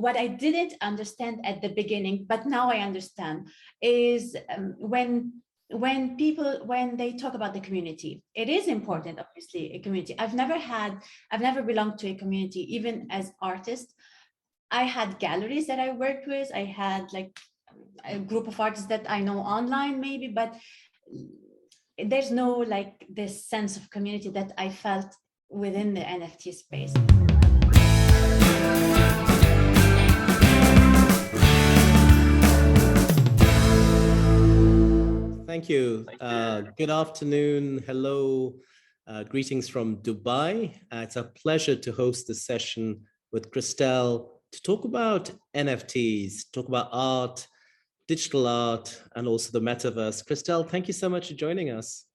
what I didn't understand at the beginning, but now I understand, is when they talk about the community, it is important, obviously, a community. I've never belonged to a community, even as artist. I had galleries that I worked with. I had like a group of artists that I know online maybe, but there's no like this sense of community that I felt within the NFT space. Thank you. Good afternoon. Hello. Greetings from Dubai. It's a pleasure to host this session with Kristel to talk about NFTs, talk about art, digital art, and also the metaverse. Kristel, thank you so much for joining us.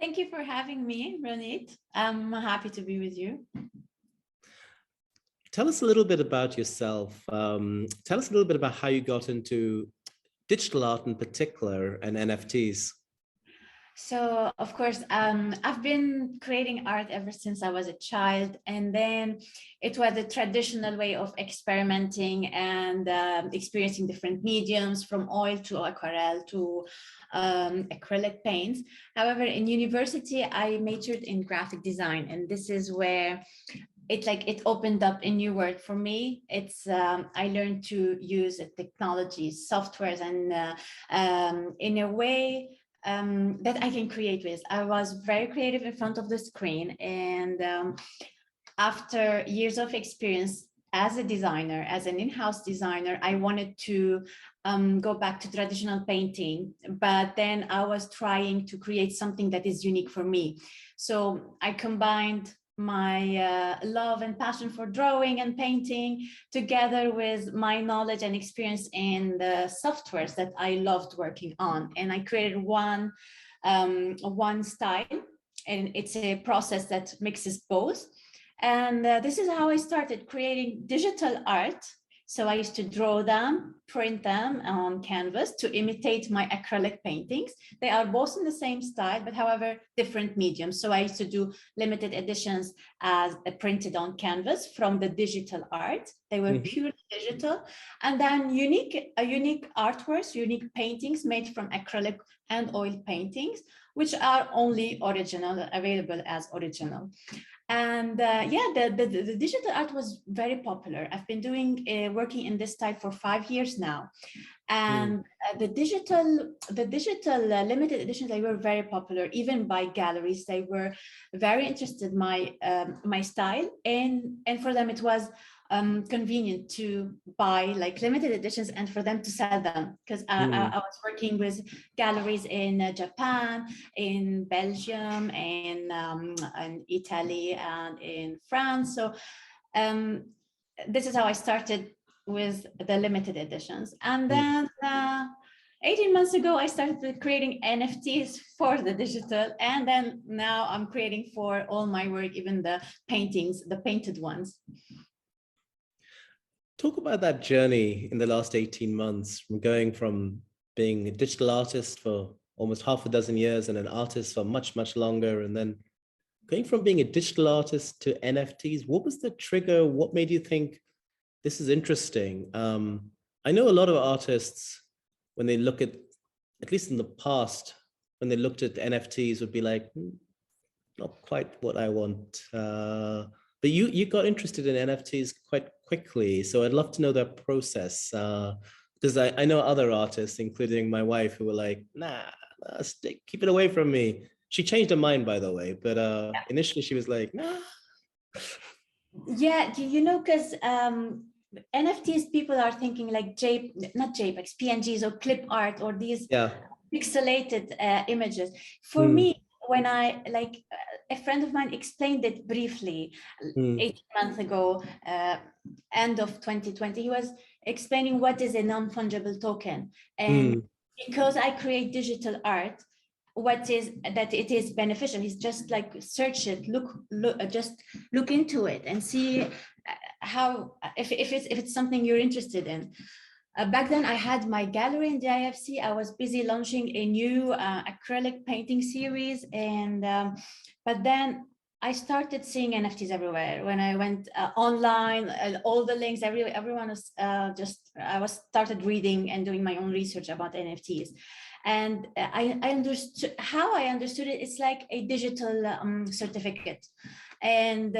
Thank you for having me, Ronit. I'm happy to be with you. Tell us a little bit about yourself. Tell us a little bit about how you got into digital art in particular and NFTs. So, of course, I've been creating art ever since I was a child, and then it was a traditional way of experimenting and experiencing different mediums, from oil to aquarelle to acrylic paints. However, in university, I majored in graphic design, and this is where it opened up a new world for me. I learned to use technologies, softwares, and in a way that I can create with. I was very creative in front of the screen, and after years of experience as a designer, as an in-house designer, I wanted to go back to traditional painting, but then I was trying to create something that is unique for me. So I combined my love and passion for drawing and painting together with my knowledge and experience in the softwares that I loved working on, and I created one style, and it's a process that mixes both. And this is how I started creating digital art. So I used to draw them, print them on canvas to imitate my acrylic paintings. They are both in the same style, but however, different mediums. So I used to do limited editions as printed on canvas from the digital art. They were purely digital. And then unique artworks, unique paintings made from acrylic and oil paintings, which are only original, available as original. And the digital art was very popular. I've been working in this type for 5 years now, and the digital limited editions, they were very popular even by galleries. They were very interested in my style, and for them it was convenient to buy like limited editions and for them to sell them, because I was working with galleries in Japan, in Belgium, in Italy, and in France. So this is how I started with the limited editions. And then 18 months ago, I started creating NFTs for the digital, and then now I'm creating for all my work, even the paintings, the painted ones. Talk about that journey in the last 18 months, from going from being a digital artist for almost half a dozen years and an artist for much, much longer, and then going from being a digital artist to NFTs. What was the trigger? What made you think this is interesting? I know a lot of artists, when they look at least in the past, when they looked at NFTs, would be like, not quite what I want. But you got interested in NFTs quite quickly. So I'd love to know that process. Because I know other artists, including my wife, who were like, nah, keep it away from me. She changed her mind, by the way. But initially she was like, nah. Yeah, you know, because NFTs, people are thinking like not JPEGs, PNGs or clip art or these pixelated images. For me, when a friend of mine explained it briefly 8 months ago, end of 2020, he was explaining what is a non-fungible token. And because I create digital art, what is that it is beneficial. He's just like, search it, just look into it and see how, if it's something you're interested in. Back then I had my gallery in the IFC. I was busy launching a new acrylic painting series, and but then I started seeing NFTs everywhere. When I went online, all the links, everyone was I was started reading and doing my own research about NFTs. And I understood how I understood it. It's like a digital certificate. And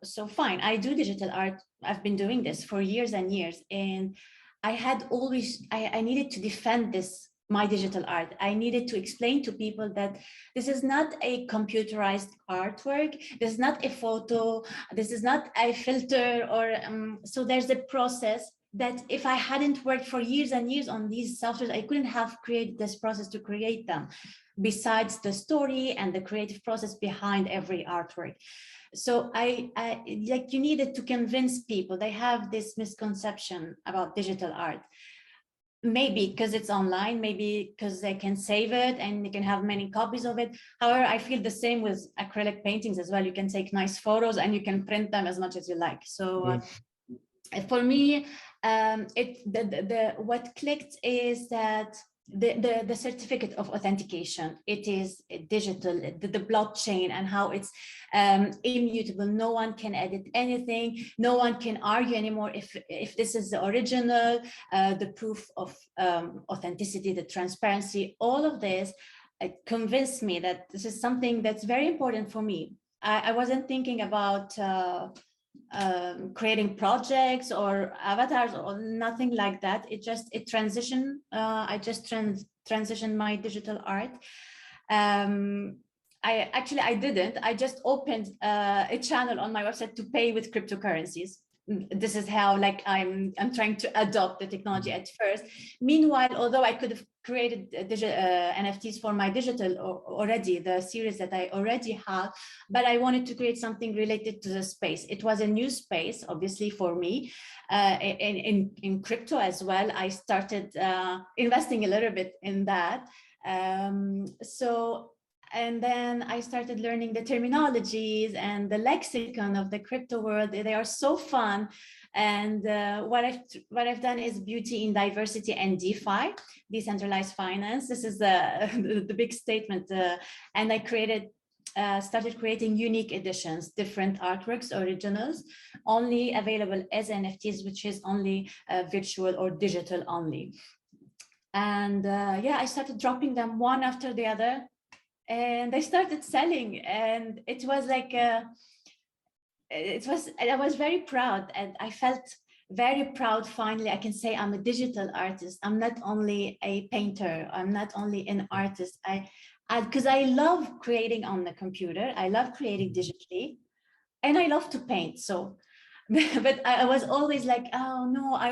so fine, I do digital art. I've been doing this for years and years. And I had always, I needed to defend this, my digital art. I needed to explain to people that this is not a computerized artwork. This is not a photo. This is not a filter or, so there's a process that if I hadn't worked for years and years on these softwares, I couldn't have created this process to create them, besides the story and the creative process behind every artwork. So I like, you needed to convince people. They have this misconception about digital art, maybe because it's online, maybe because they can save it and you can have many copies of it. However, I feel the same with acrylic paintings as well. You can take nice photos and you can print them as much as you like. So for me, what clicked is that the certificate of authentication, it is digital, the blockchain, and how it's immutable. No one can edit anything. No one can argue anymore if this is the original, the proof of authenticity, the transparency, all of this convinced me that this is something that's very important for me. I wasn't thinking about creating projects or avatars or nothing like that. It transitioned. I just transitioned my digital art. I didn't. I just opened a channel on my website to pay with cryptocurrencies. This is how, like, I'm trying to adopt the technology at first. Meanwhile, although I could have created NFTs for my digital already, the series that I already have, but I wanted to create something related to the space. It was a new space, obviously, for me. In crypto as well, I started investing a little bit in that. And then I started learning the terminologies and the lexicon of the crypto world. They are so fun. And what I've done is beauty in diversity and DeFi, decentralized finance. This is the big statement. And I started creating unique editions, different artworks, originals, only available as NFTs, which is only virtual or digital only. And yeah, I started dropping them one after the other. And I started selling, and it was like I was very proud, and I felt very proud. Finally, I can say I'm a digital artist. I'm not only a painter. I'm not only an artist. Because I love creating on the computer. I love creating digitally, and I love to paint. So. But I was always like, oh no, I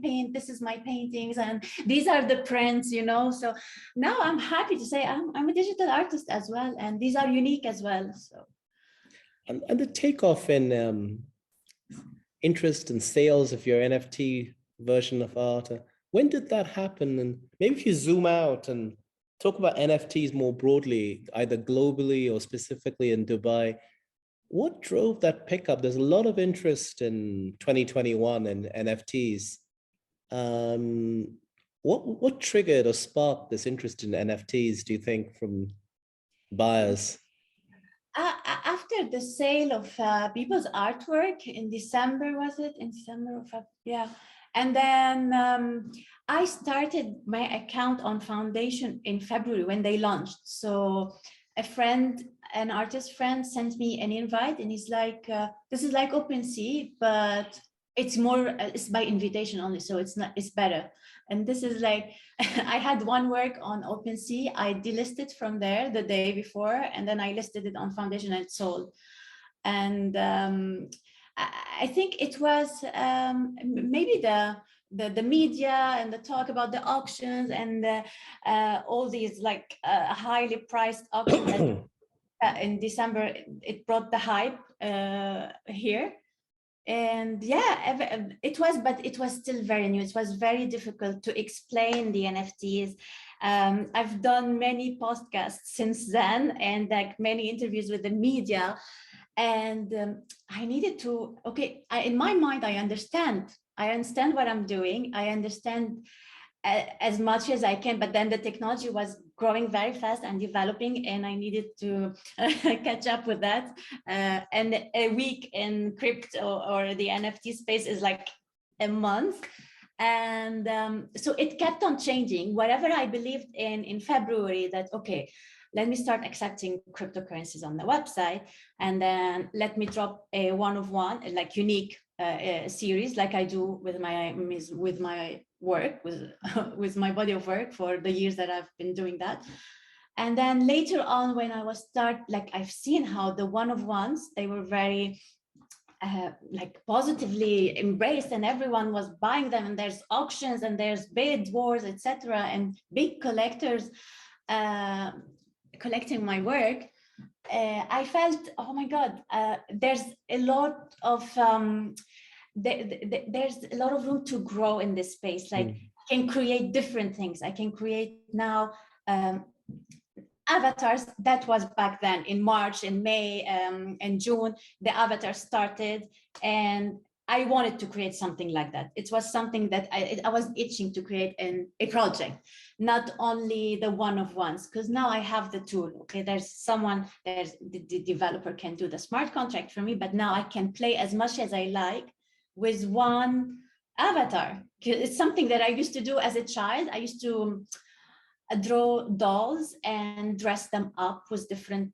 paint, this is my paintings and these are the prints, you know. So now I'm happy to say I'm a digital artist as well, and these are unique as well. So and the takeoff in interest and sales of your NFT version of art, when did that happen? And maybe if you zoom out and talk about NFTs more broadly, either globally or specifically in Dubai, what drove that pickup? There's a lot of interest in 2021 in NFTs. What triggered or sparked this interest in NFTs, do you think, from buyers? After the sale of people's artwork in December, was it? In December of, yeah. And then I started my account on Foundation in February when they launched. So a friend, an artist friend, sent me an invite, and he's like, this is like OpenSea, but it's more, it's by invitation only, so it's better. And this is like, I had one work on OpenSea, I delisted from there the day before, and then I listed it on Foundation and it sold. And I think it was maybe the media and the talk about the auctions and all these like highly priced auctions that in December, it brought the hype here. And yeah, but it was still very new. It was very difficult to explain the NFTs. I've done many podcasts since then and like many interviews with the media. And I needed to, in my mind, I understand what I'm doing. I understand as much as I can, but then the technology was growing very fast and developing, and I needed to catch up with that. And a week in crypto or the NFT space is like a month. And so it kept on changing. Whatever I believed in February, that, okay, let me start accepting cryptocurrencies on the website, and then let me drop a one-of-one, like unique series, like I do with my work, with my body of work for the years that I've been doing that. And then later on, when I was I've seen how the one-of-ones, they were very like positively embraced, and everyone was buying them, and there's auctions and there's bid wars, etc., and big collectors collecting my work. I felt, oh my God, there's a lot of there's a lot of room to grow in this space. Like, I can create different things. I can create now avatars. That was back then in March, in May, and June, the avatar started, and I wanted to create something like that. It was something that I was itching to create a project, not only the one-of-ones, because now I have the tool. Okay, there's the developer can do the smart contract for me, but now I can play as much as I like with one avatar. It's something that I used to do as a child. I used to draw dolls and dress them up with different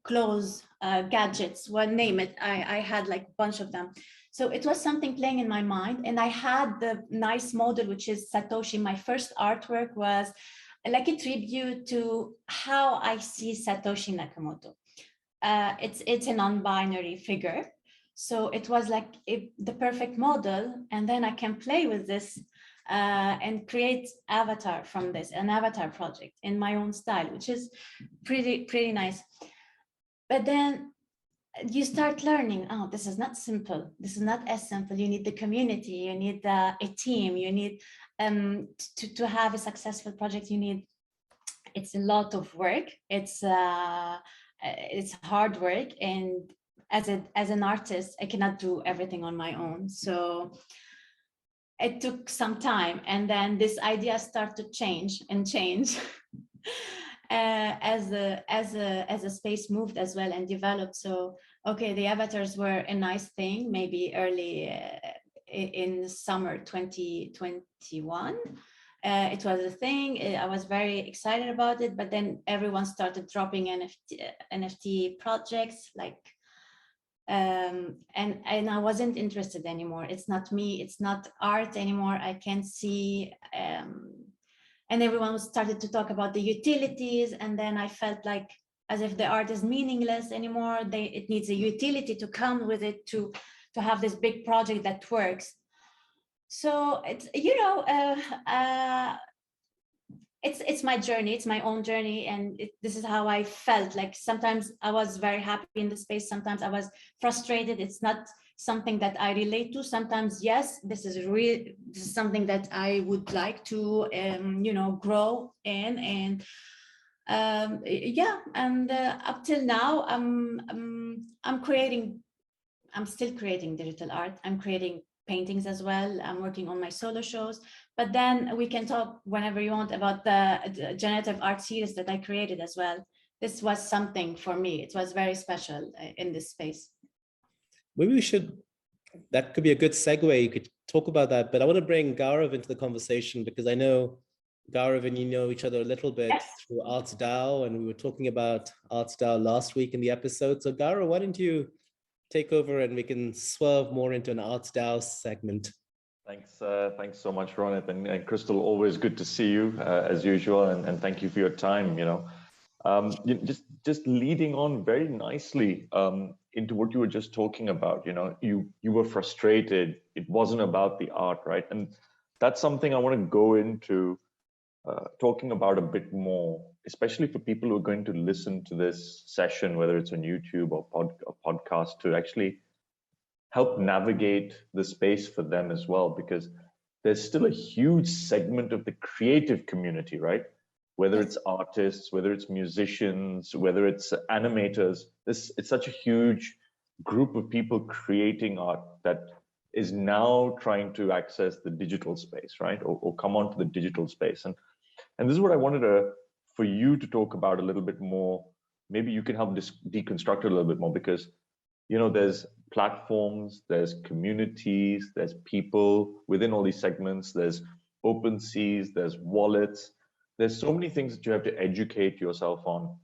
clothes, gadgets, name it. I had like a bunch of them. So it was something playing in my mind. And I had the nice model, which is Satoshi. My first artwork was like a tribute to how I see Satoshi Nakamoto. It's a non-binary figure. So it was like the perfect model. And then I can play with this and create avatar from this, an avatar project in my own style, which is pretty nice. But then you start learning, oh, this is not simple. This is not as simple. You need the community, you need a team, you need to have a successful project, it's a lot of work. It's hard work. And as an artist, I cannot do everything on my own. So it took some time, and then this idea started to change as the space moved as well and developed. So okay, the avatars were a nice thing, maybe early in summer 2021. It was a thing. I was very excited about it, but then everyone started dropping NFT projects, like and I wasn't interested anymore. It's not me, it's not art anymore. I can't see and everyone started to talk about the utilities, and then I felt like as if the art is meaningless anymore. It needs a utility to come with it to have this big project that works. So it's, it's my journey, it's my own journey, and this is how I felt. Like sometimes I was very happy in the space, sometimes I was frustrated. It's not something that I relate to. Sometimes, yes, this is something that I would like to, grow in. And yeah, and up till now, I'm still creating digital art. I'm creating paintings as well. I'm working on my solo shows, but then we can talk whenever you want about the generative art series that I created as well. This was something for me. It was very special in this space. Maybe that could be a good segue. You could talk about that, but I want to bring Gaurav into the conversation, because I know Gaurav and you know each other a little bit through ArtsDAO, and we were talking about ArtsDAO last week in the episode. So Gaurav, why don't you take over and we can swerve more into an ArtsDAO segment. Thanks so much, Ronit and Kristel. Always good to see you as usual, and thank you for your time. Just leading on very nicely into what you were just talking about. You were frustrated. It wasn't about the art, right? And that's something I want to go into talking about a bit more, especially for people who are going to listen to this session, whether it's on YouTube or podcast, to actually help navigate the space for them as well, because there's still a huge segment of the creative community, right? Whether it's artists, whether it's musicians, whether it's animators, it's such a huge group of people creating art that is now trying to access the digital space, right? Or come onto the digital space. And this is what I wanted for you to talk about a little bit more. Maybe you can help deconstruct it a little bit more, because, you know, there's platforms, there's communities, there's people within all these segments, there's open seas, there's wallets. There's so many things that you have to educate yourself on.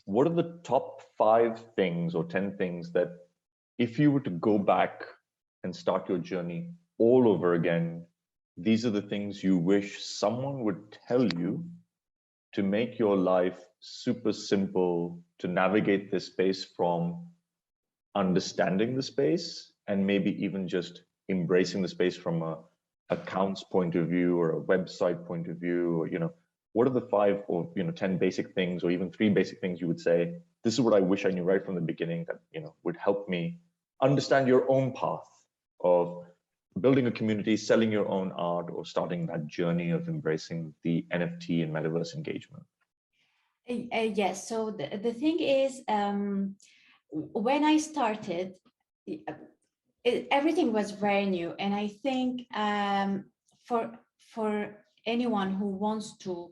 What are the top 5 things or 10 things that, if you were to go back and start your journey all over again, these are the things you wish someone would tell you to make your life super simple, to navigate this space from understanding the space and maybe even just embracing the space from a accounts point of view or a website point of view? Or, you know, what are the 5 or, you know, 10 basic things, or even 3 basic things you would say, this is what I wish I knew right from the beginning, that, you know, would help me understand your own path of building a community, selling your own art, or starting that journey of embracing the NFT and metaverse engagement? Yes. So the thing is, when I started, everything was very new, and I think for anyone who wants to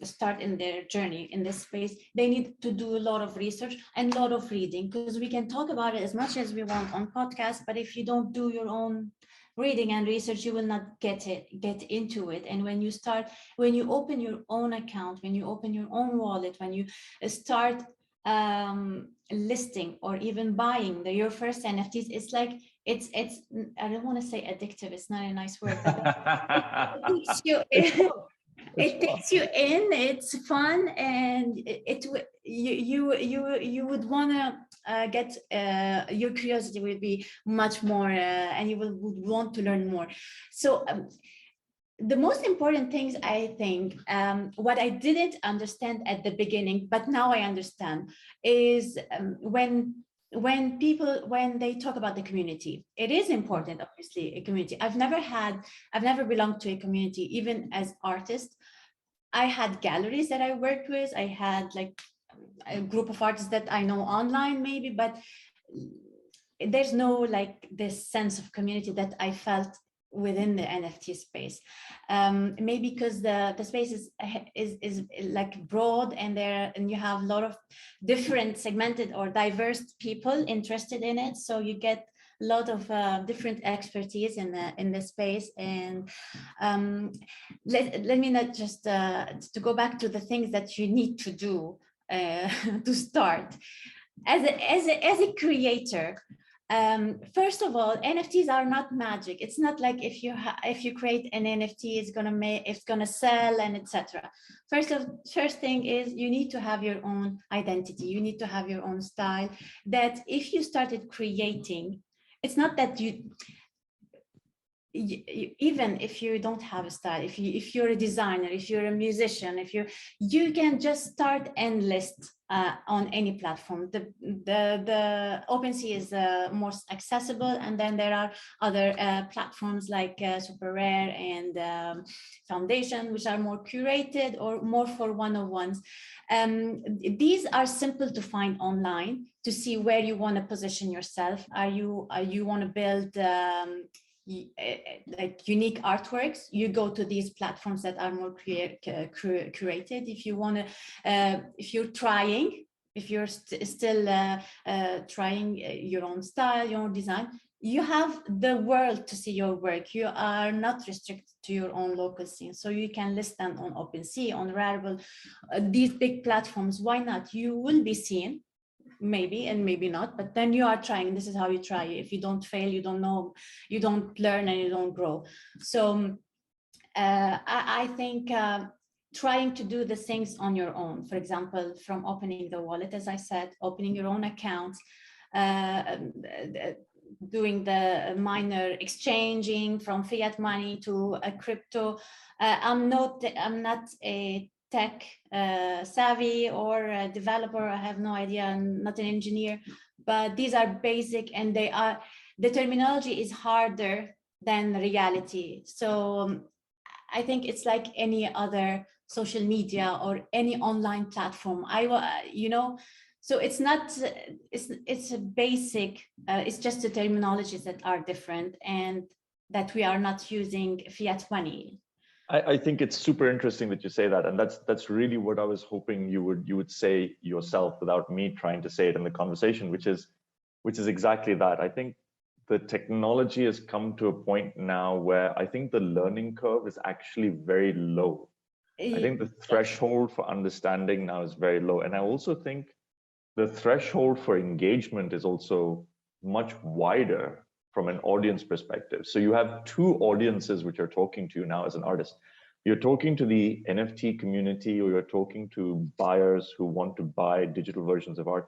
start in their journey in this space, they need to do a lot of research and a lot of reading, because we can talk about it as much as we want on podcasts, but if you don't do your own reading and research, you will not get into it. And when you open your own account, when you open your own wallet, when you start listing or even buying your first NFTs, it's like it's I don't want to say addictive, it's not a nice word, but it takes you in. It takes you in, it's fun, and you would want to get your curiosity will be much more, and you would want to learn more. So the most important things, I think, what I didn't understand at the beginning, but now I understand, is when they talk about the community, it is important, obviously, a community. I've never belonged to a community, even as artist. I had galleries that I worked with. I had like a group of artists that I know online, maybe, but there's no like this sense of community that I felt within the NFT space. Maybe because the space is like broad, and you have a lot of different segmented or diverse people interested in it, so you get a lot of different expertise in the space. And let me not just to go back to the things that you need to do to start as a creator. First of all, NFTs are not magic. It's not like if you create an NFT, it's gonna sell and etc. First thing is, you need to have your own identity. You need to have your own style. That if you started creating, it's not that even if you don't have a style, if you're a designer, if you're a musician, you can just start and list on any platform. The OpenSea is most accessible, and then there are other platforms like Super Rare and Foundation, which are more curated or more for one-on-ones. These are simple to find online to see where you want to position yourself. Are you want to build like unique artworks? You go to these platforms that are more curated. If you want to, if you're still trying your own style, your own design, you have the world to see your work. You are not restricted to your own local scene, so you can list them on OpenSea, on Rarible, these big platforms. Why not? You will be seen, maybe, and maybe not, but then you are trying. This is how you try. If you don't fail, you don't know, you don't learn, and you don't grow. So I think trying to do the things on your own, for example, from opening the wallet, as I said, opening your own accounts, doing the minor exchanging from fiat money to a crypto. I'm not a tech savvy or a developer. I have no idea. I'm not an engineer, but these are basic, and the terminology is harder than reality. So I think it's like any other social media or any online platform. So it's not, it's a basic, it's just the terminologies that are different and that we are not using fiat money. I think it's super interesting that you say that, and that's really what I was hoping you would say yourself without me trying to say it in the conversation, which is exactly that. I think the technology has come to a point now where I think the learning curve is actually very low. I think the threshold for understanding now is very low, and I also think the threshold for engagement is also much wider from an audience perspective. So you have two audiences which are talking to you now as an artist. You're talking to the NFT community, or you're talking to buyers who want to buy digital versions of art.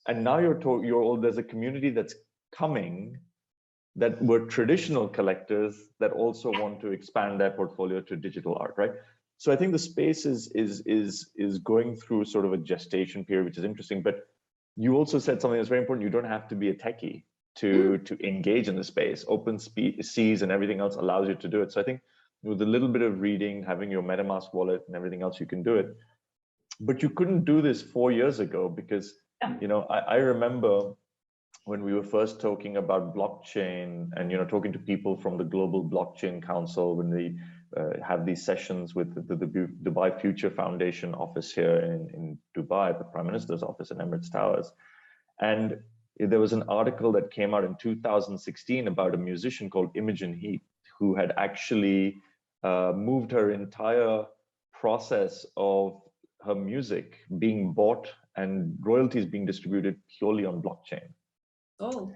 And now there's a community that's coming that were traditional collectors that also want to expand their portfolio to digital art, right? So I think the space is going through sort of a gestation period, which is interesting. But you also said something that's very important. You don't have to be a techie to engage in the space. Open seas and everything else allows you to do it. So I think with a little bit of reading, having your MetaMask wallet and everything else, you can do it. But you couldn't do this 4 years ago because, you know, I remember when we were first talking about blockchain and, you know, talking to people from the Global Blockchain Council, when we have these sessions with the Dubai Future Foundation office here in Dubai, the Prime Minister's office in Emirates Towers. And there was an article that came out in 2016 about a musician called Imogen Heap, who had actually moved her entire process of her music being bought and royalties being distributed purely on blockchain. Oh.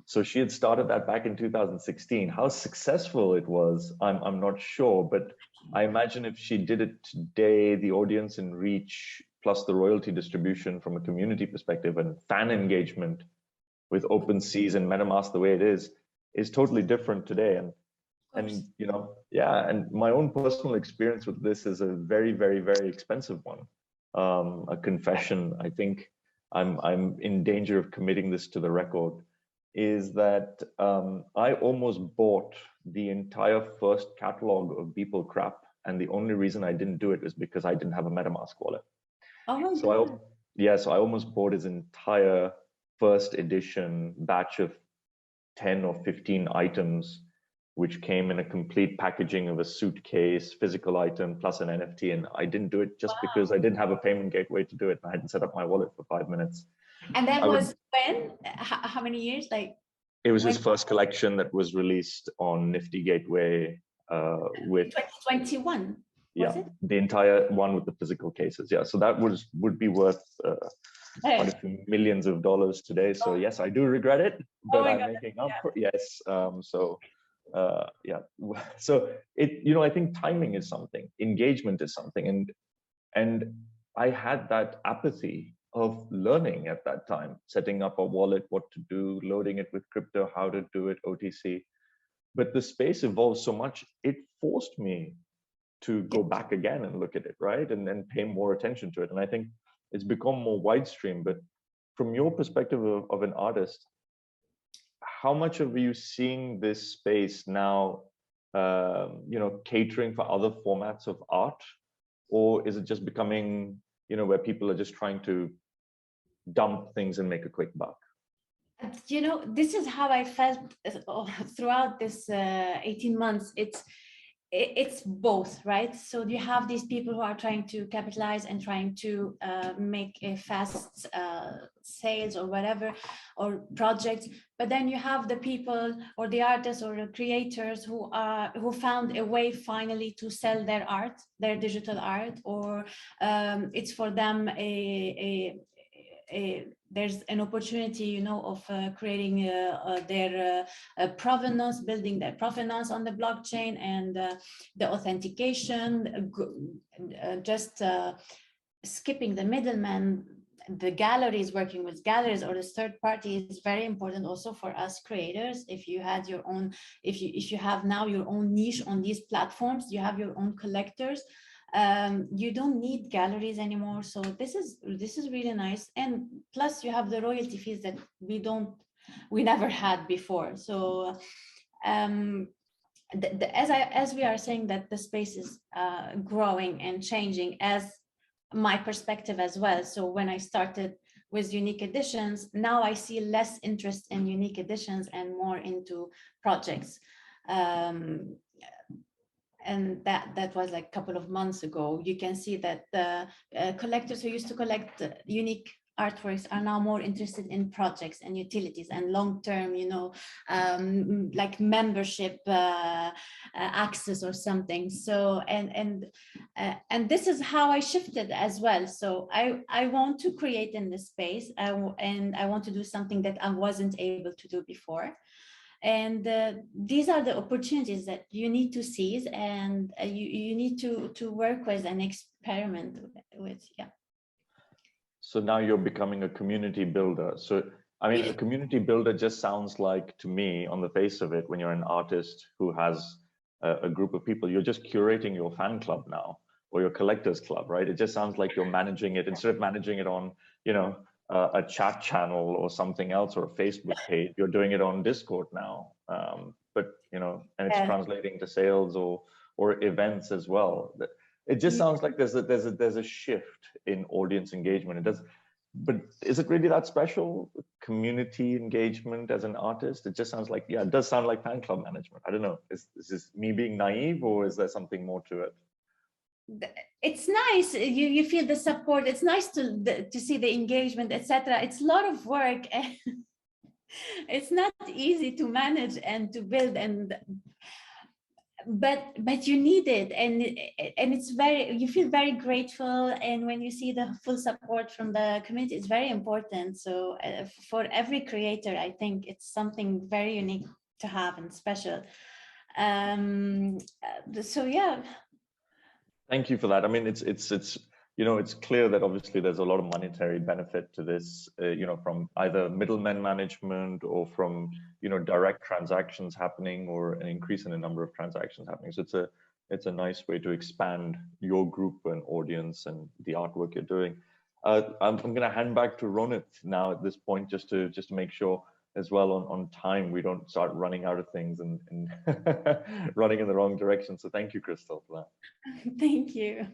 So she had started that back in 2016. How successful it was, I'm not sure, but I imagine if she did it today, the audience and reach, plus the royalty distribution from a community perspective and fan engagement with OpenSeas and MetaMask the way it is totally different today. And you know, yeah, and my own personal experience with this is a very, very, very expensive one. A confession, I think I'm in danger of committing this to the record, is that I almost bought the entire first catalog of Beeple Crap, and the only reason I didn't do it is because I didn't have a MetaMask wallet. Oh my So God. so I almost bought his entire first edition batch of 10 or 15 items, which came in a complete packaging of a suitcase, physical item, plus an NFT. And I didn't do it just because I didn't have a payment gateway to do it. I hadn't set up my wallet for 5 minutes. And that was when? How many years? Like, it was his first collection that was released on Nifty Gateway with 2021. Was it? The entire one with the physical cases. Yeah, so that would be worth quite a few millions of dollars today. So yes, I do regret it, but I'm making up for yes. So it, you know, I think timing is something, engagement is something, and I had that apathy of learning at that time, setting up a wallet, what to do, loading it with crypto, how to do it, OTC. But the space evolved so much, it forced me to go back again and look at it, right? And then pay more attention to it. And I think it's become more widestream. But from your perspective of an artist, how much are you seeing this space now, you know, catering for other formats of art? Or is it just becoming, you know, where people are just trying to dump things and make a quick buck? You know, this is how I felt throughout this 18 months. It's both, right? So you have these people who are trying to capitalize and trying to make a fast sales or whatever, or projects. But then you have the people or the artists or the creators who found a way finally to sell their art, their digital art, or it's for them there's an opportunity, you know, of creating their provenance, building their provenance on the blockchain, and the authentication, just skipping the middleman. The galleries, working with galleries or the third party is very important also for us creators. If you had your own, if you have now your own niche on these platforms, you have your own collectors. You don't need galleries anymore, so this is really nice. And plus you have the royalty fees that we never had before. So as we are saying that the space is growing and changing, as my perspective as well. So when I started with unique editions. Now I see less interest in unique editions and more into projects. And that was like a couple of months ago. You can see that the collectors who used to collect unique artworks are now more interested in projects and utilities and long-term, like membership access or something. So and this is how I shifted as well. So I want to create in this space, and I want to do something that I wasn't able to do before. And these are the opportunities that you need to seize, and you need to work with and experiment with. Yeah. So now you're becoming a community builder. So, I mean, a community builder just sounds like, to me, on the face of it, when you're an artist who has a group of people, you're just curating your fan club now, or your collectors club, right? It just sounds like you're managing it, instead of managing it on, a chat channel or something else, or a Facebook page, you're doing it on Discord now. But, and it's translating to sales or events as well. It just sounds like there's a shift in audience engagement. It does, but is it really that special? Community engagement as an artist? It just sounds like, it does sound like fan club management. I don't know. Is this me being naive, or is there something more to it? It's nice. You feel the support. It's nice to see the engagement, etc. It's a lot of work. It's not easy to manage and to build, but you need it, and it's you feel very grateful, and when you see the full support from the community, it's very important. So for every creator, I think it's something very unique to have and special. So yeah. Thank you for that. I mean, it's clear that obviously there's a lot of monetary benefit to this, from either middlemen management or from, direct transactions happening, or an increase in the number of transactions happening. So it's a nice way to expand your group and audience and the artwork you're doing. I'm going to hand back to Ronit now at this point, just to make sure as well on time we don't start running out of things and running in the wrong direction. So thank you, Kristel, for that. Thank you.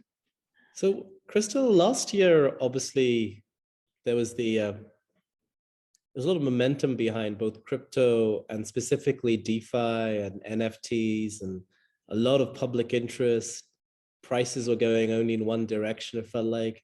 So Kristel, last year, obviously, there was there's a lot of momentum behind both crypto and specifically DeFi and NFTs, and a lot of public interest. Prices were going only in one direction, it felt like.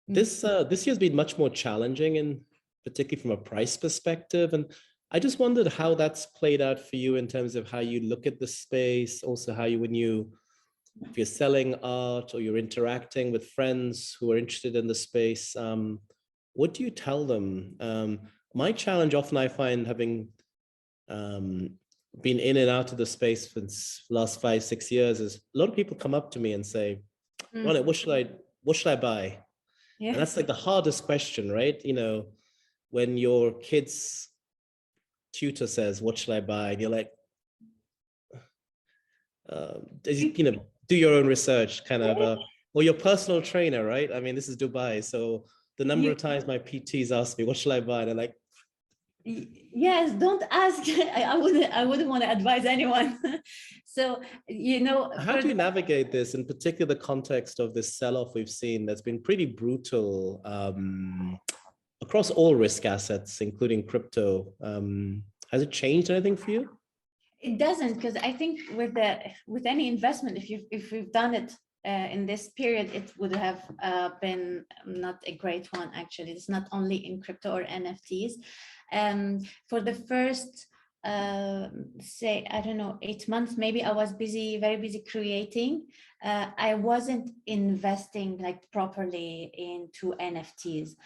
This year's been much more challenging, and particularly from a price perspective. And I just wondered how that's played out for you in terms of how you look at the space, also how if you're selling art or you're interacting with friends who are interested in the space, what do you tell them? My challenge often, I find, having been in and out of the space for the last 5-6 years, is a lot of people come up to me and say, Ronit, what should I buy? Yeah. And that's like the hardest question, right? When your kid's tutor says, what should I buy? And you're like, do your own research, kind of, or your personal trainer, right? I mean, this is Dubai. So the number of times my PTs ask me, what should I buy? And they're like, yes, don't ask. I wouldn't want to advise anyone. So, how do you navigate this, in particular the context of this sell-off we've seen that's been pretty brutal across all risk assets, including crypto? Has it changed anything for you? It doesn't, because I think with any investment, if we've done it in this period, it would have been not a great one. Actually, it's not only in crypto or NFTs. For the first, say, I don't know, 8 months, maybe I was very busy creating. I wasn't investing like properly into NFTs.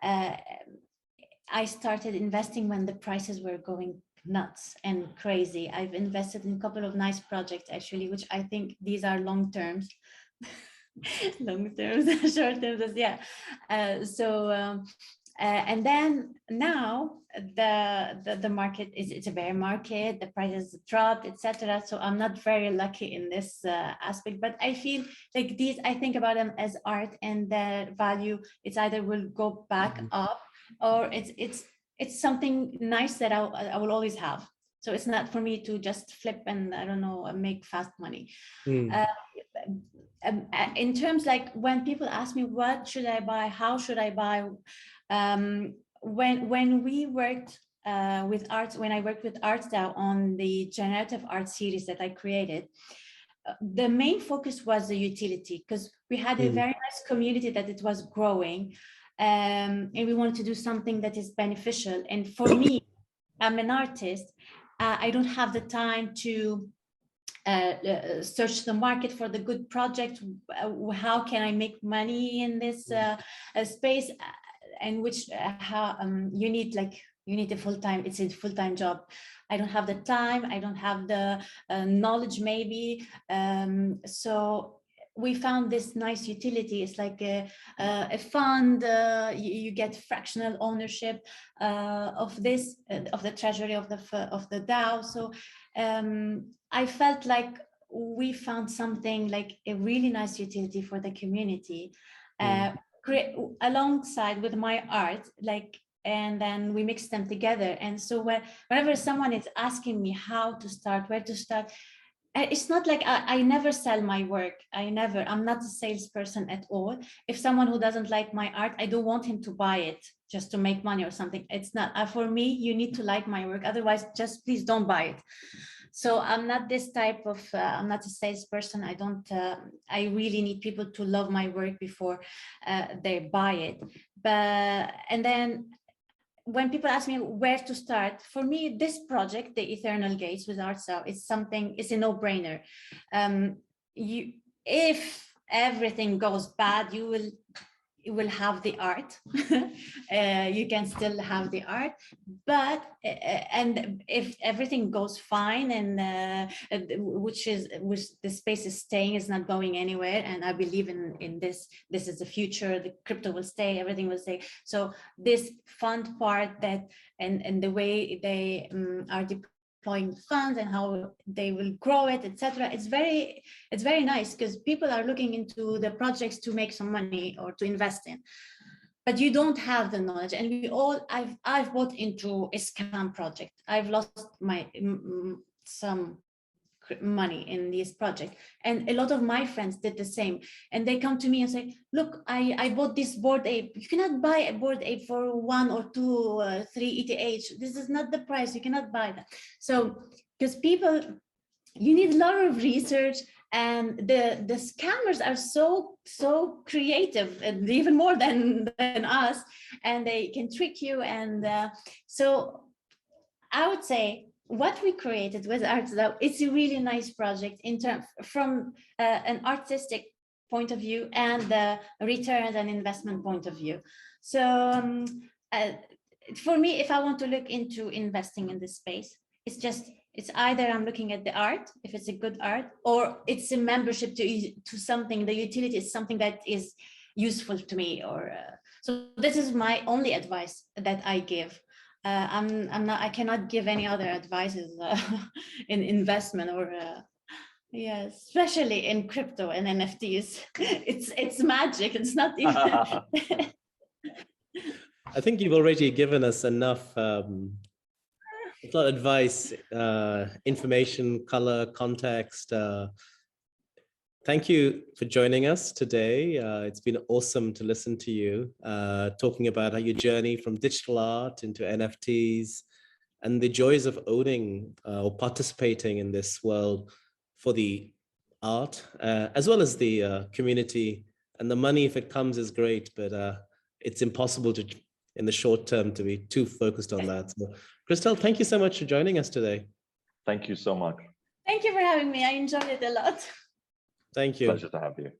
I started investing when the prices were going nuts and crazy. I've invested in a couple of nice projects, actually, which I think these are long terms. Long terms, short terms, yeah. And then now the market it's a bear market, the prices dropped, etc. So I'm not very lucky in this aspect, but I feel like I think about them as art, and their value, it's either will go back up, or it's something nice that I will always have. So it's not for me to just flip and, I don't know, make fast money. In terms, like, when people ask me, what should I buy? How should I buy? When we worked with art, when I worked with ArtDAO on the generative art series that I created, the main focus was the utility, because we had a very nice community that it was growing, and we wanted to do something that is beneficial. And for me, I'm an artist. I don't have the time to search the market for the good project. How can I make money in this space? And which you need a full-time, it's a full-time job. I don't have the time, I don't have the knowledge maybe. So we found this nice utility. It's like a fund. You get fractional ownership of this, of the treasury of the DAO. So I felt like we found something like a really nice utility for the community, alongside with my art, and then we mix them together. And so whenever someone is asking me how to start, where to start, it's not like I never sell my work. I'm not a salesperson at all. If someone who doesn't like my art, I don't want him to buy it just to make money or something. It's not, for me, you need to like my work. Otherwise, just please don't buy it. So I'm not this type of, I'm not a salesperson. I really need people to love my work before they buy it. And then when people ask me where to start, for me, this project, the Eternal Gates with ArtDAO, it's a no-brainer. If everything goes bad, you will have the art. You can still have the art, but and if everything goes fine, and which the space is staying, is not going anywhere, and I believe in this is the future. The crypto will stay, everything will stay. So this fund part, that and the way they are deploying funds and how they will grow it, etc. It's very nice, because people are looking into the projects to make some money or to invest in, but you don't have the knowledge. And I've bought into a scam project. I've lost some money in this project, and a lot of my friends did the same, and they come to me and say, look, I bought this Bored Ape. You cannot buy a Bored Ape for 1 or 2 3 ETH. This is not the price. You cannot buy that. So because people, you need a lot of research, and the scammers are so creative, and even more than us, and they can trick you. And so I would say what we created with ArtDAO, it's a really nice project from an artistic point of view and the return and investment point of view. So for me, if I want to look into investing in this space, it's either I'm looking at the art, if it's a good art, or it's a membership to something. The utility is something that is useful to me, or so this is my only advice that I give. I cannot give any other advices in investment or yes, especially in crypto and NFTs. It's magic. It's not even. I think you've already given us enough advice, information, color, context. Thank you for joining us today. It's been awesome to listen to you talking about how your journey from digital art into NFTs and the joys of owning or participating in this world for the art, as well as the community. And the money, if it comes, is great, but it's impossible to, in the short term, to be too focused on that. So, Kristel, thank you so much for joining us today. Thank you so much. Thank you for having me. I enjoyed it a lot. Thank you. Pleasure to have you.